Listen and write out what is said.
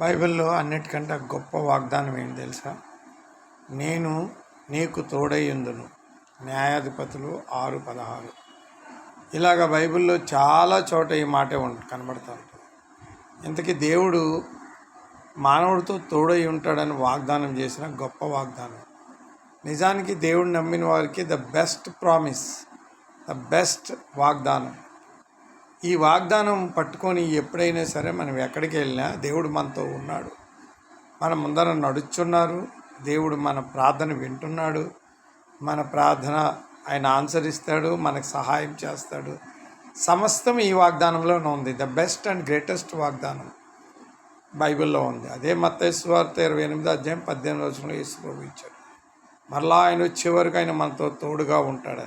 బైబిల్లో అన్నిటికంటే గొప్ప వాగ్దానం ఏంటి తెలుసా? నేను నీకు తోడయ్యుందును. న్యాయాధిపతులు 6:16. ఇలాగ బైబిల్లో చాలా చోట ఈ మాటే కనబడుతూ ఉంటుంది. ఇంతకీ దేవుడు మానవుడితో తోడై ఉంటాడని వాగ్దానం చేసిన గొప్ప వాగ్దానం. నిజానికి దేవుడు నమ్మిన వారికి the best promise, the best వాగ్దానం. ఈ వాగ్దానం పట్టుకొని ఎప్పుడైనా సరే మనం ఎక్కడికి వెళ్ళినా దేవుడు మనతో ఉన్నాడు, మన ముందర నడుచున్నారు. దేవుడు మన ప్రార్థన వింటున్నాడు, మన ప్రార్థన ఆయన ఆన్సరిస్తాడు, మనకు సహాయం చేస్తాడు. సమస్తం ఈ వాగ్దానంలోనే ఉంది. ద బెస్ట్ అండ్ గ్రేటెస్ట్ వాగ్దానం బైబిల్లో ఉంది. అదే మత్తయి సువార్త 28:18 యేసు ప్రభు ఇచ్చాడు. మరలా ఆయన వచ్చే వరకు ఆయన మనతో తోడుగా ఉంటాడు.